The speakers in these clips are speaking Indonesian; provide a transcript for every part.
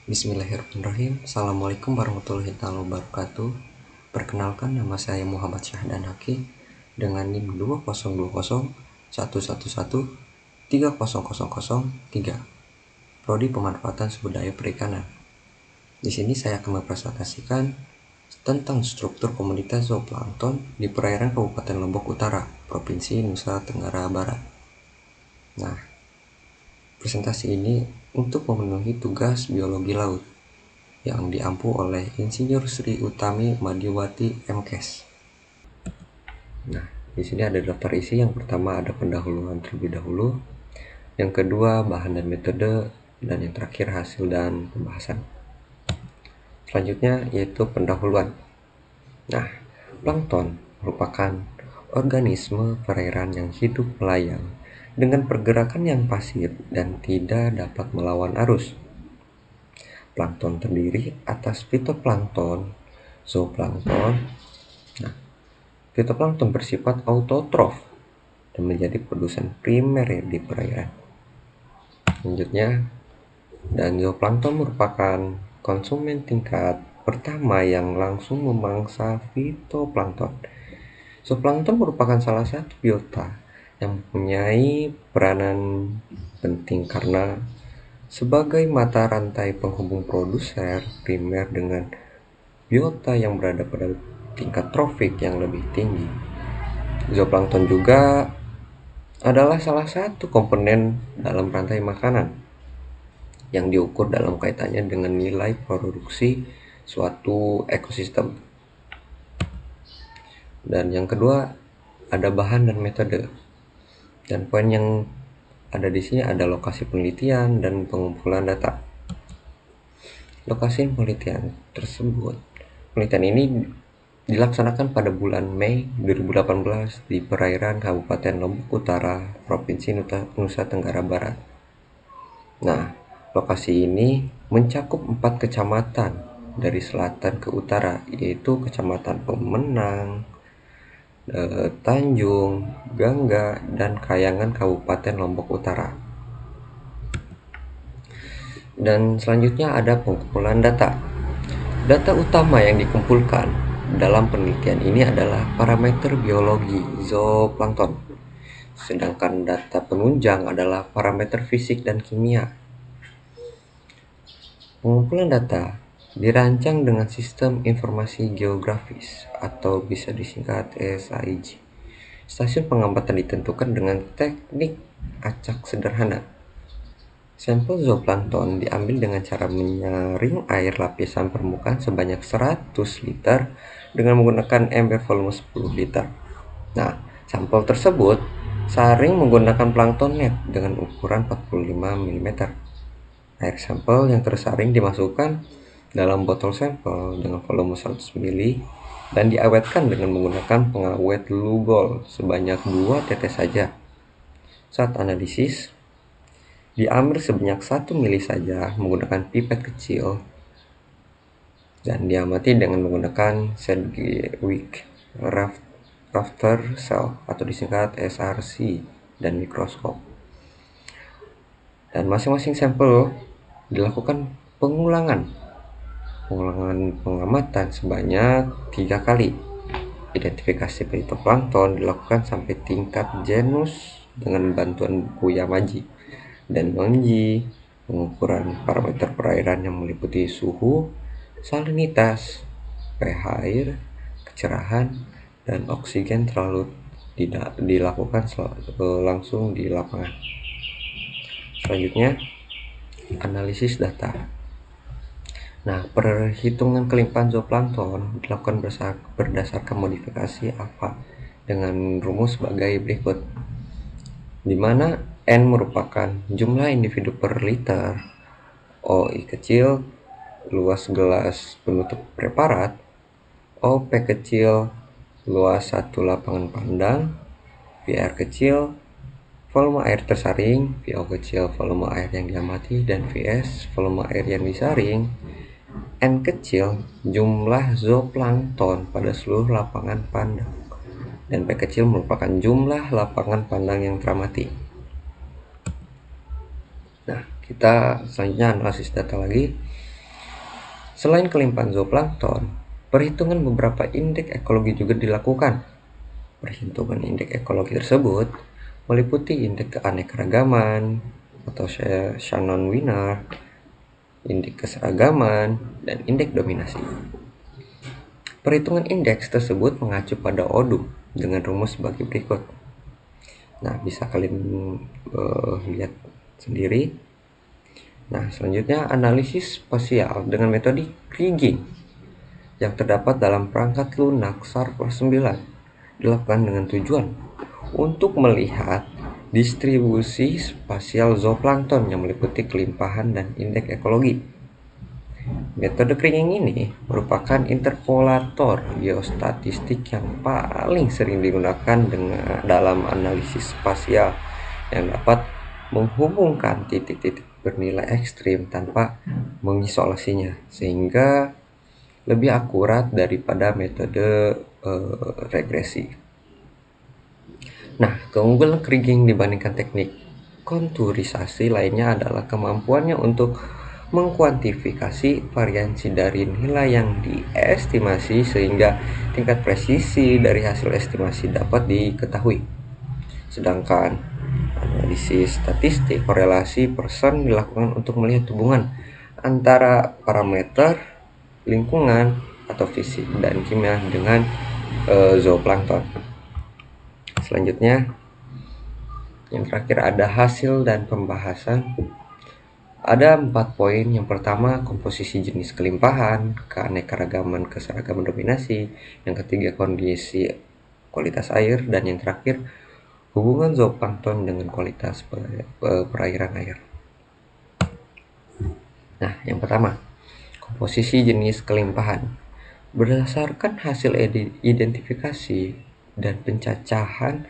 Bismillahirrahmanirrahim. Assalamualaikum warahmatullahi wabarakatuh. Perkenalkan, nama saya Muhammad Syahdan Haki dengan NIM 202011130003. Prodi Pemanfaatan Sumber Daya Perikanan. Di sini saya akan mempresentasikan tentang struktur komunitas zooplankton di perairan Kabupaten Lombok Utara, Provinsi Nusa Tenggara Barat. Nah, presentasi ini untuk memenuhi tugas biologi laut yang diampu oleh Insinyur Sri Utami Madiwati MKes. Nah, di sini ada daftar isi. Yang pertama ada pendahuluan terlebih dahulu, yang kedua bahan dan metode, dan yang terakhir hasil dan pembahasan. Selanjutnya yaitu pendahuluan. Nah, plankton merupakan organisme perairan yang hidup melayang dengan pergerakan yang pasif dan tidak dapat melawan arus. Plankton terdiri atas fitoplankton, zooplankton. Nah, fitoplankton bersifat autotrof dan menjadi produsen primer di perairan. Selanjutnya, dan zooplankton merupakan konsumen tingkat pertama yang langsung memangsa fitoplankton. Zooplankton merupakan salah satu biota yang mempunyai peranan penting karena sebagai mata rantai penghubung produser primer dengan biota yang berada pada tingkat trofik yang lebih tinggi. Zooplankton juga adalah salah satu komponen dalam rantai makanan yang diukur dalam kaitannya dengan nilai produksi suatu ekosistem. Dan yang kedua ada bahan dan metode. Dan poin yang ada di sini ada lokasi penelitian dan pengumpulan data. Lokasi penelitian tersebut, penelitian ini dilaksanakan pada bulan Mei 2018 di perairan Kabupaten Lombok Utara, Provinsi Nusa Tenggara Barat. Nah, lokasi ini mencakup 4 kecamatan dari selatan ke utara, yaitu Kecamatan Pemenang, Tanjung, Gangga, dan Kayangan Kabupaten Lombok Utara. Dan selanjutnya ada pengumpulan data. Data utama yang dikumpulkan dalam penelitian ini adalah parameter biologi zooplankton, sedangkan data penunjang adalah parameter fisik dan kimia. Pengumpulan data dirancang dengan sistem informasi geografis atau bisa disingkat SIG. Stasiun pengamatan ditentukan dengan teknik acak sederhana. Sampel zooplankton diambil dengan cara menyaring air lapisan permukaan sebanyak 100 liter dengan menggunakan ember volume 10 liter. Nah, sampel tersebut saring menggunakan plankton net dengan ukuran 45 mm. Air sampel yang tersaring dimasukkan dalam botol sampel dengan volume 100 ml dan diawetkan dengan menggunakan pengawet Lugol sebanyak 2 tetes saja. Saat analisis, diambil sebanyak 1 mili saja menggunakan pipet kecil dan diamati dengan menggunakan Sedgwick Rafter Cell atau disingkat SRC dan mikroskop. Dan masing-masing sampel dilakukan pengulangan pengamatan sebanyak 3 kali. Identifikasi fitoplankton dilakukan sampai tingkat genus dengan bantuan buku Yamaji dan Nonji, pengukuran parameter perairan yang meliputi suhu, salinitas, pH air, kecerahan, dan oksigen terlalu tidak dilakukan langsung di lapangan. Selanjutnya, analisis data. Nah, perhitungan kelimpahan zooplankton dilakukan berdasarkan modifikasi alfa dengan rumus sebagai berikut, di mana N merupakan jumlah individu per liter, OI kecil, luas gelas penutup preparat, OP kecil, luas satu lapangan pandang, VR kecil, volume air tersaring, VO kecil, volume air yang diamati, dan VS, volume air yang disaring. N kecil, jumlah zooplankton pada seluruh lapangan pandang, dan P kecil merupakan jumlah lapangan pandang yang teramati. Nah, kita selanjutnya analisis data lagi. Selain kelimpahan zooplankton, perhitungan beberapa indeks ekologi juga dilakukan. Perhitungan indeks ekologi tersebut meliputi indeks keanekaragaman atau Shannon-Wiener, indeks keseragaman, dan indeks dominasi. Perhitungan indeks tersebut mengacu pada ODUM dengan rumus sebagai berikut. Nah, bisa kalian lihat sendiri. Nah, selanjutnya analisis spasial dengan metode kriging yang terdapat dalam perangkat lunak SAR kelas 9 dilakukan dengan tujuan untuk melihat distribusi spasial zooplankton yang meliputi kelimpahan dan indeks ekologi. Metode kriging ini merupakan interpolator geostatistik yang paling sering digunakan dalam analisis spasial yang dapat menghubungkan titik-titik bernilai ekstrim tanpa mengisolasinya, sehingga lebih akurat daripada metode regresi. Nah, keunggulan kriging dibandingkan teknik konturisasi lainnya adalah kemampuannya untuk mengkuantifikasi variasi dari nilai yang diestimasi sehingga tingkat presisi dari hasil estimasi dapat diketahui. Sedangkan analisis statistik korelasi persen dilakukan untuk melihat hubungan antara parameter lingkungan atau fisik dan kimia dengan zooplankton. Selanjutnya, yang terakhir ada hasil dan pembahasan. Ada 4 poin. Yang pertama, komposisi jenis kelimpahan, keanekaragaman, keseragaman dominasi. Yang ketiga, kondisi kualitas air. Dan yang terakhir, hubungan zooplankton dengan kualitas perairan air. Nah, yang pertama, komposisi jenis kelimpahan. Berdasarkan hasil identifikasi dan pencacahan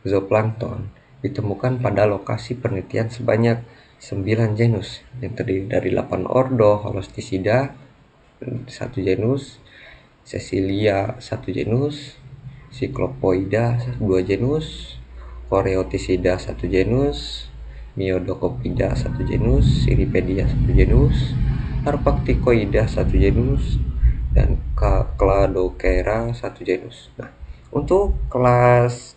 zooplankton, ditemukan pada lokasi penelitian sebanyak 9 genus yang terdiri dari 8 ordo Holosticida 1 genus, Cecilia 1 genus, Cyclopoida 2 genus, Coreoticida 1 genus, Myodocopida 1 genus, Cirripedia 1 genus, Harpacticoida 1 genus, dan Cladochera 1 genus. Nah, untuk kelas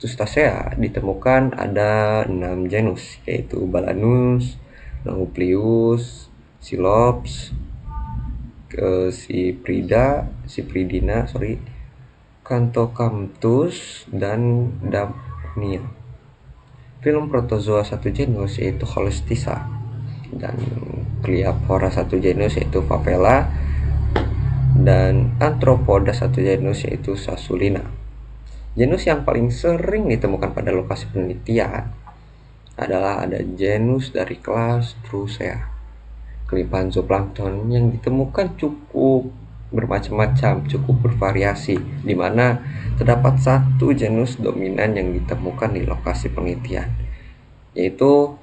Trustacea ditemukan ada 6 genus, yaitu Balanus, Nauplius, Silops, Cypridina, Canthocamptus, dan Daphnia. Film protozoa 1 genus yaitu Holostica, dan Cliaphora 1 genus yaitu Favela, dan Arthropoda 1 genus yaitu Sasulina. Genus yang paling sering ditemukan pada lokasi penelitian adalah ada genus dari kelas Drosera. Kelimpahan zooplankton yang ditemukan cukup bermacam-macam, cukup bervariasi, di mana terdapat satu genus dominan yang ditemukan di lokasi penelitian, yaitu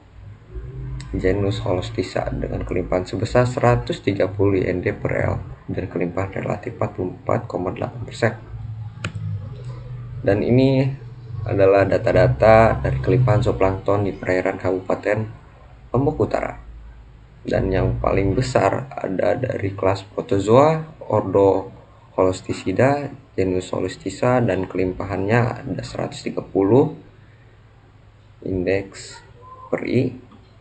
genus Holostica dengan kelimpahan sebesar 130 IND per L dan kelimpahan relatif 44,8%. Dan ini adalah data-data dari kelimpahan zooplankton di perairan Kabupaten Lombok Utara. Dan yang paling besar ada dari kelas protozoa, ordo Holosticida, genus Holostica, dan kelimpahannya ada 130 indeks per I,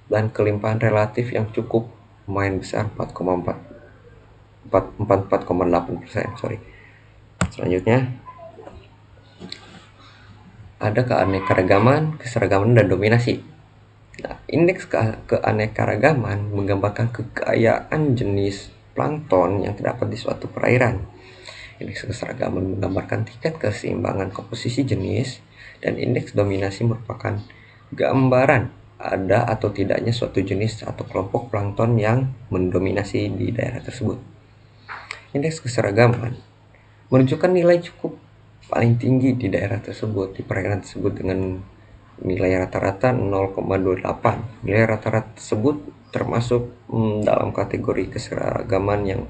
dan kelimpahan relatif yang cukup lumayan besar 44,8%. Selanjutnya ada keanekaragaman, keseragaman, dan dominasi. Nah, indeks keanekaragaman menggambarkan kekayaan jenis plankton yang terdapat di suatu perairan. Indeks keseragaman menggambarkan tingkat keseimbangan komposisi jenis, dan indeks dominasi merupakan gambaran ada atau tidaknya suatu jenis atau kelompok plankton yang mendominasi di daerah tersebut. Indeks keseragaman menunjukkan nilai cukup paling tinggi di daerah tersebut, di perairan tersebut, dengan nilai rata-rata 0,28. Nilai rata-rata tersebut termasuk dalam kategori keseragaman yang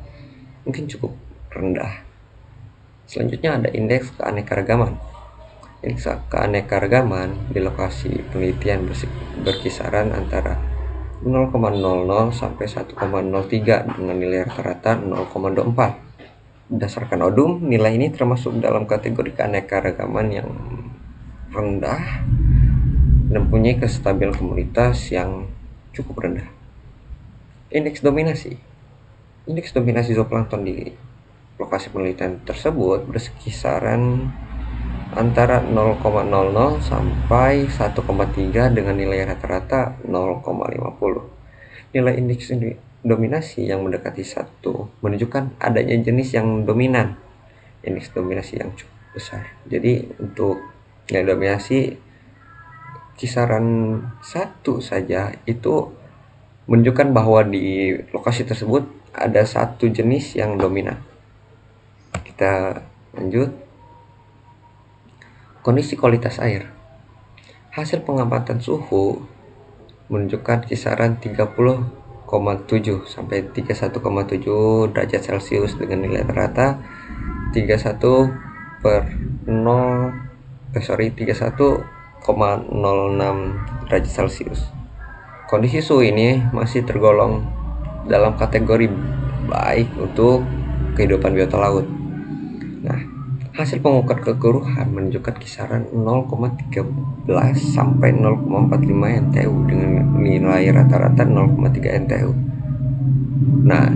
mungkin cukup rendah. Selanjutnya ada indeks keanekaragaman. Indeks keanekaragaman di lokasi penelitian berkisaran antara 0,00 sampai 1,03 dengan nilai rata-rata 0,24. Berdasarkan ODUM, nilai ini termasuk dalam kategori keanekaragaman yang rendah dan mempunyai kestabilan komunitas yang cukup rendah. Indeks dominasi zooplankton di lokasi penelitian tersebut berkisaran antara 0,00 sampai 1,3 dengan nilai rata-rata 0,50. Nilai indeks dominasi yang mendekati 1 menunjukkan adanya jenis yang dominan, indeks dominasi yang cukup besar. Jadi untuk nilai dominasi kisaran 1 saja itu menunjukkan bahwa di lokasi tersebut ada satu jenis yang dominan. Kita lanjut. Kondisi kualitas air. Hasil pengamatan suhu menunjukkan kisaran 30,7 sampai 31,7 derajat Celcius dengan nilai rata 31,06 derajat Celcius. Kondisi suhu ini masih tergolong dalam kategori baik untuk kehidupan biota laut. Nah, hasil pengukuran kekeruhan menunjukkan kisaran 0,13 sampai 0,45 NTU dengan nilai rata-rata 0,3 NTU. Nah,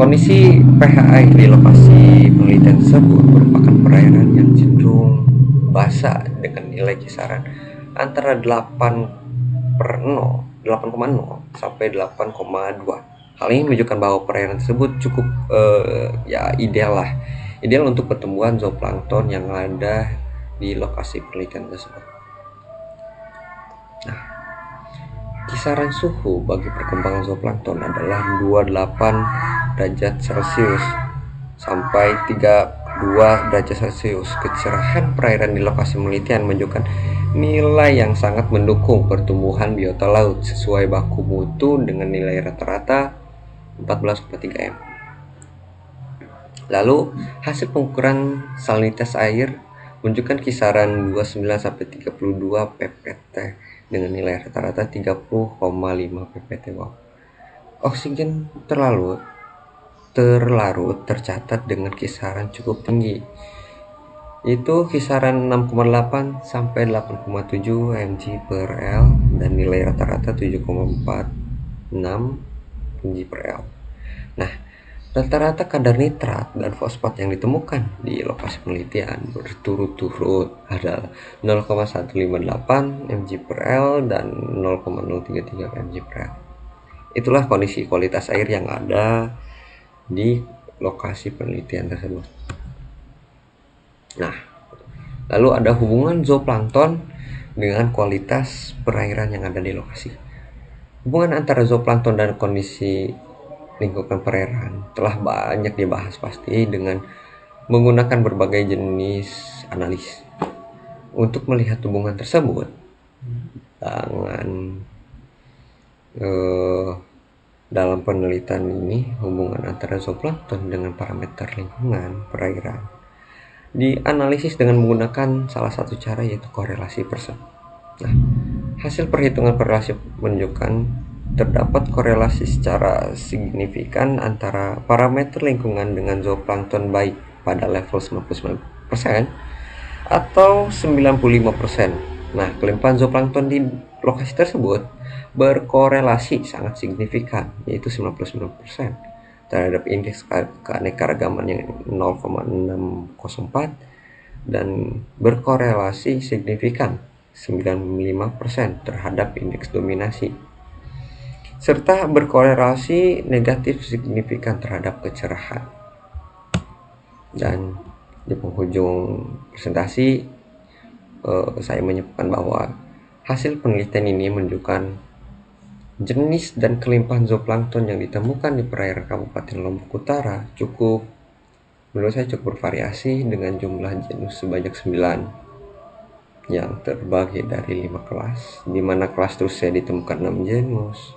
kondisi pH air di lokasi penelitian tersebut merupakan perairan yang cenderung basah dengan nilai kisaran antara 8,0 sampai 8,2. Hal ini menunjukkan bahwa perairan tersebut cukup ideal untuk pertumbuhan zooplankton yang ada di lokasi penelitian tersebut. Nah, kisaran suhu bagi perkembangan zooplankton adalah 28 derajat Celcius sampai 32 derajat Celcius. Kecerahan perairan di lokasi penelitian menunjukkan nilai yang sangat mendukung pertumbuhan biota laut sesuai baku mutu dengan nilai rata-rata 14,3 M. Lalu, hasil pengukuran salinitas air menunjukkan kisaran 29 sampai 32 ppt dengan nilai rata-rata 30,5 ppt. Wow. Oksigen terlarut tercatat dengan kisaran cukup tinggi, itu kisaran 6,8 sampai 8,7 mg per L dan nilai rata-rata 7,46 mg per L. Nah, rata-rata kadar nitrat dan fosfat yang ditemukan di lokasi penelitian berturut-turut adalah 0,158 mg per L dan 0,033 mg per L. Itulah kondisi kualitas air yang ada di lokasi penelitian tersebut. Nah, lalu ada hubungan zooplankton dengan kualitas perairan yang ada di lokasi. Hubungan antara zooplankton dan kondisi lingkungan perairan telah banyak dibahas pasti dengan menggunakan berbagai jenis analis. Untuk melihat hubungan tersebut, dalam penelitian ini hubungan antara zooplankton dengan parameter lingkungan perairan dianalisis dengan menggunakan salah satu cara, yaitu korelasi Pearson. Nah, hasil perhitungan korelasi menunjukkan terdapat korelasi secara signifikan antara parameter lingkungan dengan zooplankton baik pada level 99% atau 95%. Nah, kelimpahan zooplankton di lokasi tersebut berkorelasi sangat signifikan, yaitu 99%. Terhadap indeks keanekaragaman yang 0,604 dan berkorelasi signifikan 95% terhadap indeks dominasi, serta berkorelasi negatif signifikan terhadap kecerahan. Dan di penghujung presentasi saya menyebutkan bahwa hasil penelitian ini menunjukkan jenis dan kelimpahan zooplankton yang ditemukan di perairan Kabupaten Lombok Utara menurut saya cukup bervariasi dengan jumlah genus sebanyak 9 yang terbagi dari 5 kelas, di mana kelas terusnya ditemukan 6 genus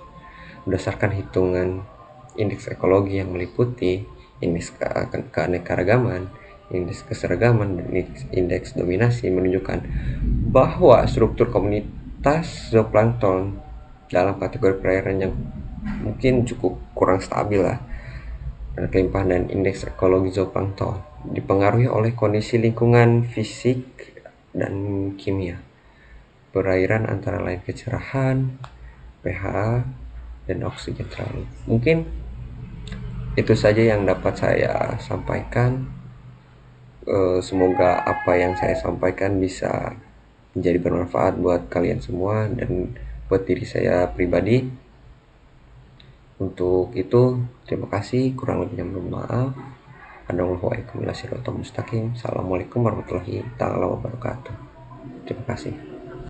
berdasarkan hitungan indeks ekologi yang meliputi indeks keanekaragaman, indeks keseragaman, dan indeks dominasi menunjukkan bahwa struktur komunitas zooplankton dalam kategori perairan yang mungkin cukup kurang stabil lah. Dan kelimpahan dan indeks ekologi zooplankton dipengaruhi oleh kondisi lingkungan fisik dan kimia perairan, antara lain kecerahan, pH, dan oksigen terlalu. Mungkin itu saja yang dapat saya sampaikan. Semoga apa yang saya sampaikan bisa menjadi bermanfaat buat kalian semua dan buat diri saya pribadi. Untuk itu, terima kasih. Kurang lebihnya mohon maaf. Assalamualaikum warahmatullahi wabarakatuh. Terima kasih.